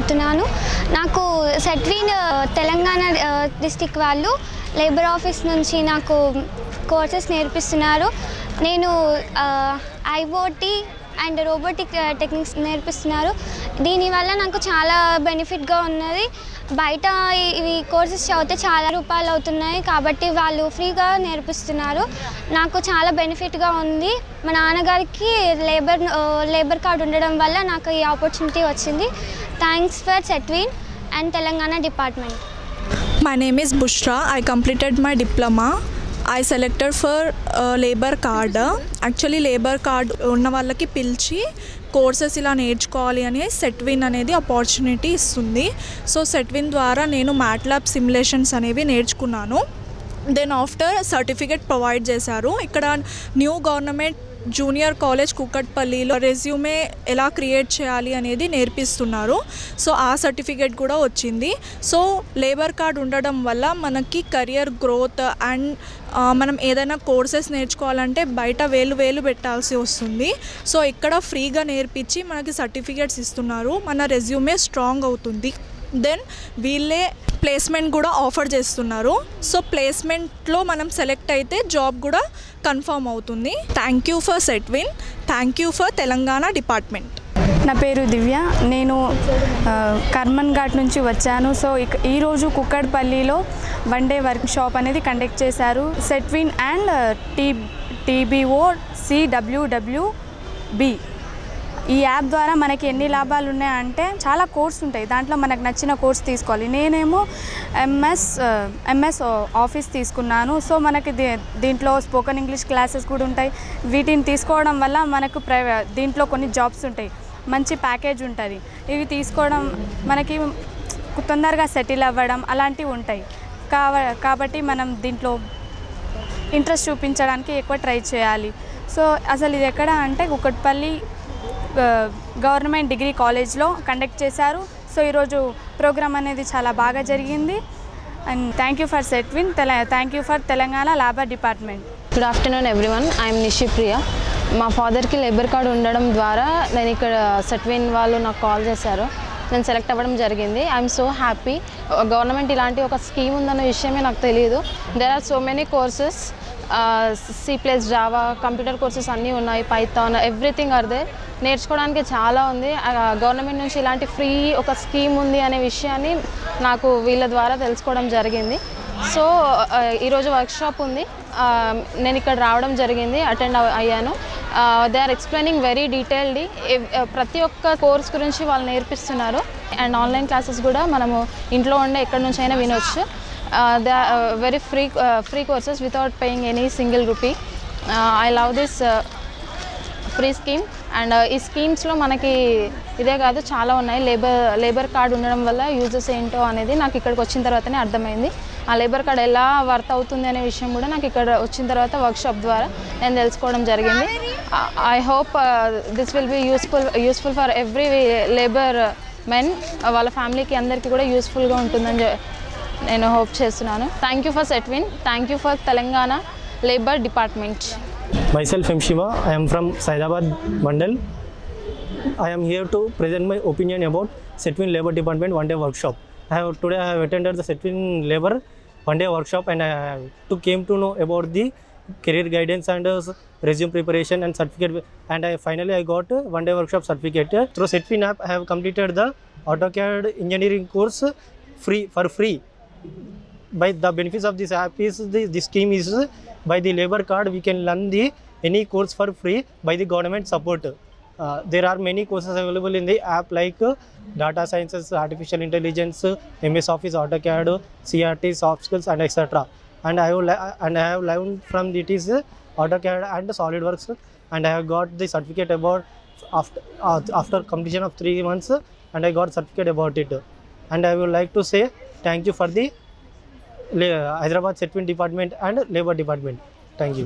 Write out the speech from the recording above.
చదువుతున్నాను. నాకు సెట్విన్ తెలంగాణ డిస్ట్రిక్ట్ వాళ్ళు లేబర్ ఆఫీస్ నుంచి నాకు కోర్సెస్ నేర్పిస్తున్నారు. నేను ఐఓటీ అండ్ రోబోటిక్ టెక్నిక్స్ నేర్పిస్తున్నారు. దీనివల్ల నాకు చాలా బెనిఫిట్గా ఉన్నది. బయట ఇవి కోర్సెస్ చదివితే చాలా రూపాయలు అవుతున్నాయి కాబట్టి వాళ్ళు ఫ్రీగా నేర్పిస్తున్నారు. నాకు చాలా బెనిఫిట్గా ఉంది. మా నాన్నగారికి లేబర్ కార్డ్ ఉండడం వల్ల నాకు ఈ ఆపర్చునిటీ వచ్చింది. Thanks for Setwin and Telangana department. My name is Bushra. I completed my diploma. I selected for labor card. Actually labor card ఉన్న వాళ్ళకి పిలిచి కోర్సెస్ ఇలా నేర్చుకోవాలి అని సెట్విన్ అనేది ఆపర్చునిటీ ఇస్తుంది. సో సెట్విన్ ద్వారా నేను మ్యాట్లాబ్ సిమ్యులేషన్స్ అనేవి నేర్చుకున్నాను. దెన్ ఆఫ్టర్ సర్టిఫికేట్ ప్రొవైడ్ చేశారు. ఇక్కడ న్యూ గవర్నమెంట్ జూనియర్ కాలేజ్ కుక్కట్పల్లిలో రెజ్యూమే ఎలా క్రియేట్ చేయాలి అనేది నేర్పిస్తున్నారు. సో ఆ సర్టిఫికేట్ కూడా వచ్చింది. సో లేబర్ కార్డ్ ఉండడం వల్ల మనకి కెరియర్ గ్రోత్ అండ్ మనం ఏదైనా కోర్సెస్ నేర్చుకోవాలంటే బయట వేలు పెట్టాల్సి వస్తుంది. సో ఇక్కడ ఫ్రీగా నేర్పించి మనకి సర్టిఫికేట్స్ ఇస్తున్నారు. మన రెజ్యూమే స్ట్రాంగ్ అవుతుంది. దెన్ వీళ్ళే ప్లేస్మెంట్ కూడా ఆఫర్ చేస్తున్నారు. సో ప్లేస్మెంట్లో మనం సెలెక్ట్ అయితే జాబ్ కూడా కన్ఫర్మ్ అవుతుంది. Thank you for Setwin. Thank you for Telangana department. నా పేరు దివ్య. నేను కర్మన్ ఘాట్ నుంచి వచ్చాను. సో ఈరోజు కుక్కట్పల్లిలో వన్ డే వర్క్ షాప్ అనేది కండక్ట్ చేశారు. సెట్విన్ అండ్ TBO CWWB ఈ యాప్ ద్వారా మనకి ఎన్ని లాభాలు ఉన్నాయంటే చాలా కోర్స్ ఉంటాయి. దాంట్లో మనకు నచ్చిన కోర్స్ తీసుకోవాలి. నేనేమో ఎంఎస్ ఆఫీస్ తీసుకున్నాను. సో మనకి దీంట్లో స్పోకెన్ ఇంగ్లీష్ క్లాసెస్ కూడా ఉంటాయి. వీటిని తీసుకోవడం వల్ల మనకు దీంట్లో కొన్ని జాబ్స్ ఉంటాయి. మంచి ప్యాకేజ్ ఉంటుంది. ఇవి తీసుకోవడం మనకి తొందరగా సెటిల్ అవ్వడం అలాంటివి ఉంటాయి. కాబట్టి మనం దీంట్లో ఇంట్రెస్ట్ చూపించడానికి ఎక్కువ ట్రై చేయాలి. సో అసలు ఇది ఎక్కడ అంటే కుక్కట్పల్లి గవర్నమెంట్ డిగ్రీ కాలేజ్లో కండక్ట్ చేశారు. సో ఈరోజు ప్రోగ్రామ్ అనేది చాలా బాగా జరిగింది. And thank you for Setwin. Thank you for Telangana labour department. Good afternoon everyone. I'm Nishipriya. మా ఫాదర్కి లేబర్ కార్డ్ ఉండడం ద్వారా నేను ఇక్కడ సెట్విన్ వాళ్ళు నాకు కాల్ చేశారు. నేను సెలెక్ట్ అవ్వడం జరిగింది. I'm so happy. గవర్నమెంట్ ఇలాంటి ఒక స్కీమ్ ఉందన్న విషయమే నాకు తెలియదు. There are so many courses. C++, Java, computer courses అన్నీ ఉన్నాయి. Python, everything are there. నేర్చుకోవడానికి చాలా ఉంది. గవర్నమెంట్ నుంచి ఇలాంటి ఫ్రీ ఒక స్కీమ్ ఉంది అనే విషయాన్ని నాకు వీళ్ళ ద్వారా తెలుసుకోవడం జరిగింది. సో ఈరోజు వర్క్షాప్ ఉంది. నేను ఇక్కడ రావడం జరిగింది, అటెండ్ అయ్యాను. They are explaining very detailedly. ప్రతి ఒక్క కోర్స్ గురించి వాళ్ళు నేర్పిస్తున్నారు. అండ్ ఆన్లైన్ క్లాసెస్ కూడా మనము ఇంట్లో ఉండే ఎక్కడి నుంచి అయినా వినొచ్చు. They are very free courses without paying any single rupee. I love this free scheme. And ఈ స్కీమ్స్లో మనకి ఇదే కాదు చాలా ఉన్నాయి. లేబర్ కార్డ్ ఉండడం వల్ల యూజెస్ ఏంటో అనేది నాకు ఇక్కడికి వచ్చిన తర్వాతనే అర్థమైంది. ఆ లేబర్ కార్డ్ ఎలా వర్త్ అవుతుంది అనే విషయం కూడా నాకు ఇక్కడ వచ్చిన తర్వాత వర్క్షాప్ ద్వారా నేను తెలుసుకోవడం జరిగింది. I hope this will be useful for every labour men. వాళ్ళ ఫ్యామిలీకి అందరికీ కూడా యూస్ఫుల్గా ఉంటుందని నేను హోప్ చేస్తున్నాను. Thank you for Setwin. Thank you for Telangana labour department. Myself M. Shiva. I am from Saidabad Mandal. I am here to present my opinion about Setwin Labour Department one day workshop. Today I have attended the Setwin Labour one day workshop and I came to know about the career guidance and resume preparation and certificate, and finally I got one day workshop certificate. Through Setwin app I have completed the AutoCAD engineering course for free. By the benefits of this app is the scheme is by the labor card we can learn any course for free by the government support. There are many courses available in the app like data sciences, artificial intelligence, MS Office, AutoCAD, CRT, soft skills and etc. And I have learned from it is AutoCAD and SolidWorks, and I have got the certificate about after completion of 3 months, and I got certificate about it. And I would like to say thank you for the Hyderabad Setwin Department and Labour Department. Thank you.